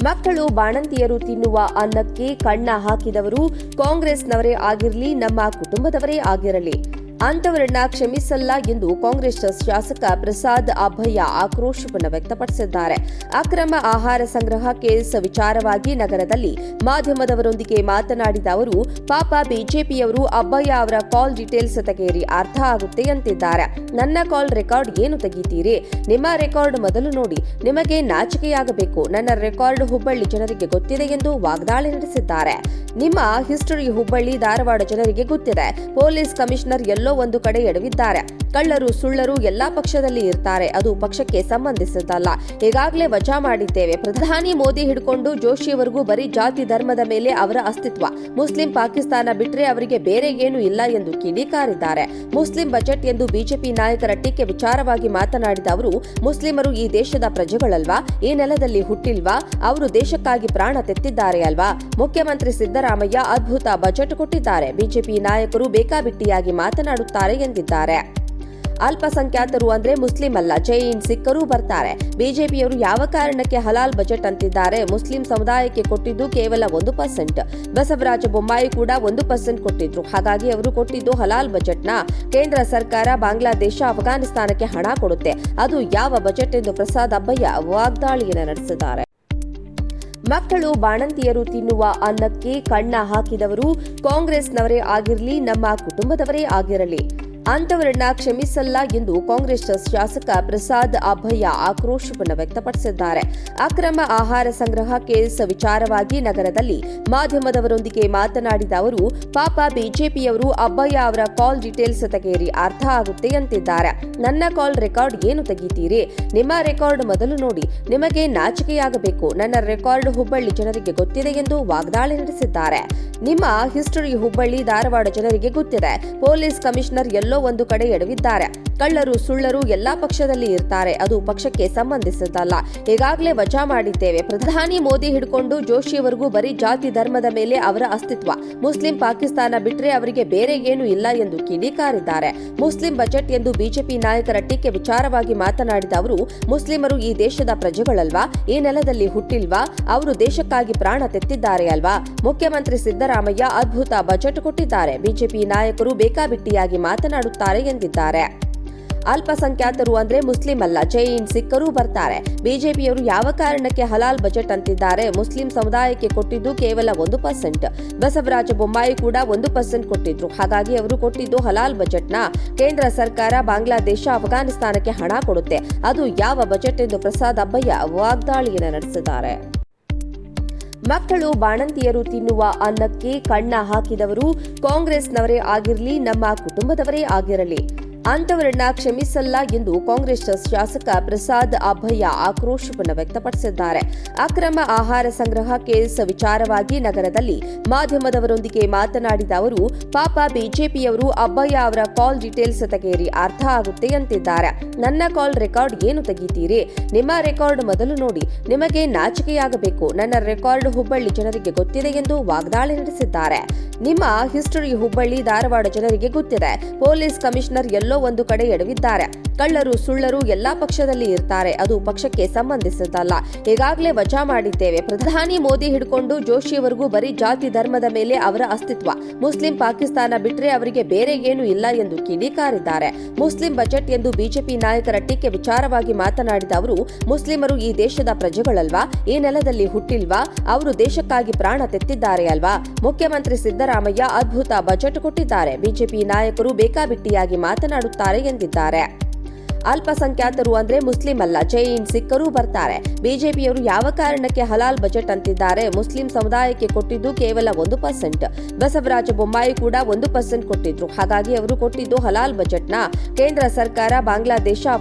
ಮಕ್ಕಳು ಬಾಣಂತಿಯರು ತಿನ್ನುವ ಅನ್ನಕ್ಕೆ ಕಣ್ಣ ಹಾಕಿದವರು ಕಾಂಗ್ರೆಸ್ನವರೇ ಆಗಿರಲಿ, ನಮ್ಮ ಕುಟುಂಬದವರೇ ಆಗಿರಲಿ, ಅಂತವರನ್ನ ಕ್ಷಮಿಸಲ್ಲ ಎಂದು ಕಾಂಗ್ರೆಸ್ ಶಾಸಕ ಪ್ರಸಾದ್ ಅಭಯ ಆಕ್ರೋಶವನ್ನು ವ್ಯಕ್ತಪಡಿಸಿದ್ದಾರೆ. ಅಕ್ರಮ ಆಹಾರ ಸಂಗ್ರಹ ಕೇಸ್ ವಿಚಾರವಾಗಿ ನಗರದಲ್ಲಿ ಮಾಧ್ಯಮದವರೊಂದಿಗೆ ಮಾತನಾಡಿದ ಅವರು, ಪಾಪ ಬಿಜೆಪಿಯವರು ಅಭಯ ಅವರ ಕಾಲ್ ಡೀಟೇಲ್ಸ್ ತೆಗೆಯಿರಿ, ಅರ್ಥ ಆಗುತ್ತೆ ಅಂತಿದ್ದಾರೆ. ನನ್ನ ಕಾಲ್ ರೆಕಾರ್ಡ್ ಏನು ತೆಗೀತೀರಿ? ನಿಮ್ಮ ರೆಕಾರ್ಡ್ ಮೊದಲು ನೋಡಿ, ನಿಮಗೆ ನಾಚಿಕೆಯಾಗಬೇಕು. ನನ್ನ ರೆಕಾರ್ಡ್ ಹುಬ್ಬಳ್ಳಿ ಜನರಿಗೆ ಗೊತ್ತಿದೆ ಎಂದು ವಾಗ್ದಾಳಿ ನಡೆಸಿದ್ದಾರೆ. ನಿಮ್ಮ ಹಿಸ್ಟರಿ ಹುಬ್ಬಳ್ಳಿ ಧಾರವಾಡ ಜನರಿಗೆ ಗೊತ್ತಿದೆ. ಪೊಲೀಸ್ ಕಮಿಷನರ್ ಎಲ್ಲೋ ಒಂದು ಕಡೆ ಎಡವಿದ್ದಾರೆ. ಕಳ್ಳರು ಸುಳ್ಳರು ಎಲ್ಲಾ ಪಕ್ಷದಲ್ಲಿ ಇರ್ತಾರೆ, ಅದು ಪಕ್ಷಕ್ಕೆ ಸಂಬಂಧಿಸಿದ್ದಲ್ಲ. ಈಗಾಗಲೇ ವಜಾ ಮಾಡಿದ್ದೇವೆ. ಪ್ರಧಾನಿ ಮೋದಿ ಹಿಡ್ಕೊಂಡು ಜೋಶಿಯವರೆಗೂ ಬರೀ ಜಾತಿ ಧರ್ಮದ ಮೇಲೆ ಅವರ ಅಸ್ತಿತ್ವ. ಮುಸ್ಲಿಂ ಪಾಕಿಸ್ತಾನ ಬಿಟ್ರೆ ಅವರಿಗೆ ಬೇರೆ ಏನೂ ಇಲ್ಲ ಎಂದು ಕಿಡಿಕಾರಿದ್ದಾರೆ. ಮುಸ್ಲಿಂ ಬಜೆಟ್ ಎಂದು ಬಿಜೆಪಿ ನಾಯಕರ ಟೀಕೆ ವಿಚಾರವಾಗಿ ಮಾತನಾಡಿದ ಅವರು, ಮುಸ್ಲಿಮರು ಈ ದೇಶದ ಪ್ರಜೆಗಳಲ್ವಾ? ಈ ನೆಲದಲ್ಲಿ ಹುಟ್ಟಿಲ್ವಾ? ಅವರು ದೇಶಕ್ಕಾಗಿ ಪ್ರಾಣ ತೆತ್ತಿದ್ದಾರೆ ಅಲ್ವಾ? ಮುಖ್ಯಮಂತ್ರಿ ಸಿದ್ದರಾಮಯ್ಯ ಅದ್ಭುತ ಬಜೆಟ್ ಕೊಟ್ಟಿದ್ದಾರೆ. ಬಿಜೆಪಿ ನಾಯಕರು ಬೇಕಾಬಿಟ್ಟಿಯಾಗಿ ಮಾತನಾಡುತ್ತಾರೆ ಎಂದಿದ್ದಾರೆ. ಅಲ್ಪಸಂಖ್ಯಾತರು ಅಂದ್ರೆ ಮುಸ್ಲಿಂ ಅಲ್ಲ, ಜೈನ್ ಸಿಖ್ಖರು ಬರ್ತಾರೆ. ಬಿಜೆಪಿಯವರು ಯಾವ ಕಾರಣಕ್ಕೆ ಹಲಾಲ್ ಬಜೆಟ್ ಅಂತಿದ್ದಾರೆ? ಮುಸ್ಲಿಂ ಸಮುದಾಯಕ್ಕೆ ಕೊಟ್ಟಿದ್ದು ಕೇವಲ 1%. ಬಸವರಾಜ ಬೊಮ್ಮಾಯಿ ಕೂಡ 1% ಕೊಟ್ಟಿದ್ರು. ಹಾಗಾಗಿ ಅವರು ಕೊಟ್ಟಿದ್ದು ಹಲಾಲ್ ಬಜೆಟ್ನ. ಕೇಂದ್ರ ಸರ್ಕಾರ ಬಾಂಗ್ಲಾದೇಶ, ಅಫ್ಘಾನಿಸ್ತಾನಕ್ಕೆ ಹಣ ಕೊಡುತ್ತೆ, ಅದು ಯಾವ ಬಜೆಟ್ ಎಂದು ಪ್ರಸಾದ್ ಅಭಯ ವಾಗ್ದಾಳಿಯನ್ನು ನಡೆಸಿದ್ದಾರೆ. ಮಕ್ಕಳು ಬಾಣಂತಿಯರು ತಿನ್ನುವ ಅನ್ನಕ್ಕೆ ಕಣ್ಣ ಹಾಕಿದವರು ಕಾಂಗ್ರೆಸ್ನವರೇ ಆಗಿರಲಿ, ನಮ್ಮ ಕುಟುಂಬದವರೇ ಆಗಿರಲಿ, ಅಂತವರನ್ನ ಕ್ಷಮಿಸಲ್ಲ ಎಂದು ಕಾಂಗ್ರೆಸ್ ಶಾಸಕ ಪ್ರಸಾದ್ ಅಭಯ ಆಕ್ರೋಶವನ್ನು ವ್ಯಕ್ತಪಡಿಸಿದ್ದಾರೆ. ಅಕ್ರಮ ಆಹಾರ ಸಂಗ್ರಹ ಕೇಸ್ ವಿಚಾರವಾಗಿ ನಗರದಲ್ಲಿ ಮಾಧ್ಯಮದವರೊಂದಿಗೆ ಮಾತನಾಡಿದ ಅವರು, ಪಾಪ ಬಿಜೆಪಿಯವರು ಅಭಯ ಅವರ ಕಾಲ್ ಡೀಟೇಲ್ಸ್ ತೆಗೆಯಿರಿ, ಅರ್ಥ ಆಗುತ್ತೆ ಅಂತಿದ್ದಾರೆ. ನನ್ನ ಕಾಲ್ ರೆಕಾರ್ಡ್ ಏನು ತೆಗೀತೀರಿ? ನಿಮ್ಮ ರೆಕಾರ್ಡ್ ಮೊದಲು ನೋಡಿ, ನಿಮಗೆ ನಾಚಿಕೆಯಾಗಬೇಕು. ನನ್ನ ರೆಕಾರ್ಡ್ ಹುಬ್ಬಳ್ಳಿ ಜನರಿಗೆ ಗೊತ್ತಿದೆ ಎಂದು ವಾಗ್ದಾಳಿ ನಡೆಸಿದ್ದಾರೆ. ನಿಮ್ಮ ಹಿಸ್ಟರಿ ಹುಬ್ಬಳ್ಳಿ ಧಾರವಾಡ ಜನರಿಗೆ ಗೊತ್ತಿದೆ. ಪೊಲೀಸ್ ಕಮಿಷನರ್ ಎಲ್ಲೋ ಒಂದು ಕಡೆ ಎಡವಿದ್ದಾರೆ. ಕಳ್ಳರು ಸುಳ್ಳರು ಎಲ್ಲಾ ಪಕ್ಷದಲ್ಲಿ ಇರ್ತಾರೆ, ಅದು ಪಕ್ಷಕ್ಕೆ ಸಂಬಂಧಿಸಿದ್ದಲ್ಲ. ಈಗಾಗಲೇ ವಜಾ ಮಾಡಿದ್ದೇವೆ. ಪ್ರಧಾನಿ ಮೋದಿ ಹಿಡ್ಕೊಂಡು ಜೋಶಿಯವರೆಗೂ ಬರೀ ಜಾತಿ ಧರ್ಮದ ಮೇಲೆ ಅವರ ಅಸ್ತಿತ್ವ. ಮುಸ್ಲಿಂ ಪಾಕಿಸ್ತಾನ ಬಿಟ್ರೆ ಅವರಿಗೆ ಬೇರೆ ಏನೂ ಇಲ್ಲ ಎಂದು ಕಿಡಿಕಾರಿದ್ದಾರೆ. ಮುಸ್ಲಿಂ ಬಜೆಟ್ ಎಂದು ಬಿಜೆಪಿ ನಾಯಕರ ಟೀಕೆ ವಿಚಾರವಾಗಿ ಮಾತನಾಡಿದ ಅವರು, ಮುಸ್ಲಿಮರು ಈ ದೇಶದ ಪ್ರಜೆಗಳಲ್ವಾ? ಈ ನೆಲದಲ್ಲಿ ಹುಟ್ಟಿಲ್ವಾ? ಅವರು ದೇಶಕ್ಕಾಗಿ ಪ್ರಾಣ ತೆತ್ತಿದ್ದಾರೆ ಅಲ್ವಾ? ಮುಖ್ಯಮಂತ್ರಿ ಸಿದ್ದರಾಮಯ್ಯ ಅದ್ಭುತ ಬಜೆಟ್ ಕೊಟ್ಟಿದ್ದಾರೆ. ಬಿಜೆಪಿ ನಾಯಕರು ಬೇಕಾಬಿಟ್ಟಿಯಾಗಿ ಮಾತನಾಡುತ್ತಾರೆ ಎಂದಿದ್ದಾರೆ. ಅಲ್ಪಸಂಖ್ಯಾತರು ಅಂದ್ರೆ ಮುಸ್ಲಿಂ ಅಲ್ಲ, ಜೈನ್ ಸಿಖ್ಖರು ಬರ್ತಾರೆ. ಬಿಜೆಪಿಯವರು ಯಾವ ಕಾರಣಕ್ಕೆ ಹಲಾಲ್ ಬಜೆಟ್ ಅಂತಿದ್ದಾರೆ? ಮುಸ್ಲಿಂ ಸಮುದಾಯಕ್ಕೆ ಕೊಟ್ಟಿದ್ದು ಕೇವಲ 1%. ಬಸವರಾಜ ಬೊಮ್ಮಾಯಿ ಕೂಡ 1% ಕೊಟ್ಟಿದ್ರು. ಹಾಗಾಗಿ ಅವರು ಕೊಟ್ಟಿದ್ದು ಹಲಾಲ್ ಬಜೆಟ್ನ. ಕೇಂದ್ರ ಸರ್ಕಾರ ಬಾಂಗ್ಲಾದೇಶ, ಅಫ್ಘಾನಿಸ್ತಾನಕ್ಕೆ ಹಣ ಕೊಡುತ್ತೆ, ಅದು ಯಾವ ಬಜೆಟ್ ಎಂದು ಪ್ರಸಾದ್ ಅಭಯ ವಾಗ್ದಾಳಿಯನ್ನು ನಡೆಸಿದ್ದಾರೆ. ಮಕ್ಕಳು ಬಾಣಂತಿಯರು ತಿನ್ನುವ ಅನ್ನಕ್ಕೆ ಕಣ್ಣ ಹಾಕಿದವರು ಕಾಂಗ್ರೆಸ್ನವರೇ ಆಗಿರಲಿ, ನಮ್ಮ ಕುಟುಂಬದವರೇ ಆಗಿರಲಿ, ಅಂತವರನ್ನ ಕ್ಷಮಿಸಲ್ಲ ಎಂದು ಕಾಂಗ್ರೆಸ್ ಶಾಸಕ ಪ್ರಸಾದ್ ಅಭಯ ಆಕ್ರೋಶವನ್ನು ವ್ಯಕ್ತಪಡಿಸಿದ್ದಾರೆ. ಅಕ್ರಮ ಆಹಾರ ಸಂಗ್ರಹ ಕೇಸ್ ವಿಚಾರವಾಗಿ ನಗರದಲ್ಲಿ ಮಾಧ್ಯಮದವರೊಂದಿಗೆ ಮಾತನಾಡಿದ ಅವರು, ಪಾಪ ಬಿಜೆಪಿಯವರು ಅಭಯ ಅವರ ಕಾಲ್ ಡೀಟೇಲ್ಸ್ ತೆಗೆಯಿರಿ, ಅರ್ಥ ಆಗುತ್ತೆ ಅಂತಿದ್ದಾರೆ. ನನ್ನ ಕಾಲ್ ರೆಕಾರ್ಡ್ ಏನು ತೆಗೀತೀರಿ? ನಿಮ್ಮ ರೆಕಾರ್ಡ್ ಮೊದಲು ನೋಡಿ, ನಿಮಗೆ ನಾಚಿಕೆಯಾಗಬೇಕು. ನನ್ನ ರೆಕಾರ್ಡ್ ಹುಬ್ಬಳ್ಳಿ ಜನರಿಗೆ ಗೊತ್ತಿದೆ ಎಂದು ವಾಗ್ದಾಳಿ ನಡೆಸಿದ್ದಾರೆ. ನಿಮ್ಮ ಹಿಸ್ಟರಿ ಹುಬ್ಬಳ್ಳಿ ಧಾರವಾಡ ಜನರಿಗೆ ಗೊತ್ತಿದೆ. ಪೊಲೀಸ್ ಕಮಿಷನರ್ ಎಲ್ಲೋ ಒಂದು ಕಡೆ ಎಡವಿದ್ದಾರೆ. ಕಳ್ಳರು ಸುಳ್ಳರು ಎಲ್ಲಾ ಪಕ್ಷದಲ್ಲಿ ಇರ್ತಾರೆ, ಅದು ಪಕ್ಷಕ್ಕೆ ಸಂಬಂಧಿಸಿದ್ದಲ್ಲ. ಈಗಾಗಲೇ ವಜಾ ಮಾಡಿದ್ದೇವೆ. ಪ್ರಧಾನಿ ಮೋದಿ ಹಿಡ್ಕೊಂಡು ಜೋಶಿಯವರೆಗೂ ಬರೀ ಜಾತಿ ಧರ್ಮದ ಮೇಲೆ ಅವರ ಅಸ್ತಿತ್ವ. ಮುಸ್ಲಿಂ ಪಾಕಿಸ್ತಾನ ಬಿಟ್ರೆ ಅವರಿಗೆ ಬೇರೆ ಏನೂ ಇಲ್ಲ ಎಂದು ಕಿಡಿಕಾರಿದ್ದಾರೆ. ಮುಸ್ಲಿಂ ಬಜೆಟ್ ಎಂದು ಬಿಜೆಪಿ ನಾಯಕರ ಟೀಕೆ ವಿಚಾರವಾಗಿ ಮಾತನಾಡಿದ ಅವರು, ಮುಸ್ಲಿಮರು ಈ ದೇಶದ ಪ್ರಜೆಗಳಲ್ವಾ? ಈ ನೆಲದಲ್ಲಿ ಹುಟ್ಟಿಲ್ವಾ? ಅವರು ದೇಶಕ್ಕಾಗಿ ಪ್ರಾಣ ತೆತ್ತಿದ್ದಾರೆ ಅಲ್ವಾ? ಮುಖ್ಯಮಂತ್ರಿ ಸಿದ್ದರಾಮಯ್ಯ ಅದ್ಭುತ ಬಜೆಟ್ ಕೊಟ್ಟಿದ್ದಾರೆ. ಬಿಜೆಪಿ ನಾಯಕರು ಬೇಕಾಬಿಟ್ಟಿಯಾಗಿ ಮಾತನಾಡುತ್ತಾರೆ ಎಂದಿದ್ದಾರೆ. ಅಲ್ಪಸಂಖ್ಯಾತರು ಅಂದ್ರೆ ಮುಸ್ಲಿಂ ಅಲ್ಲ, ಜೈನ್ ಸಿಖ್ಖರು ಬರ್ತಾರೆ. ಬಿಜೆಪಿಯವರು ಯಾವ ಕಾರಣಕ್ಕೆ ಹಲಾಲ್ ಬಜೆಟ್ ಅಂತಿದ್ದಾರೆ? ಮುಸ್ಲಿಂ ಸಮುದಾಯಕ್ಕೆ ಕೊಟ್ಟಿದ್ದು ಕೇವಲ 1%. ಬಸವರಾಜ ಬೊಮ್ಮಾಯಿ ಕೂಡ 1% ಕೊಟ್ಟಿದ್ರು. ಹಾಗಾಗಿ ಅವರು ಕೊಟ್ಟಿದ್ದು ಹಲಾಲ್ ಬಜೆಟ್ನ. ಕೇಂದ್ರ ಸರ್ಕಾರ ಬಾಂಗ್ಲಾದೇಶ,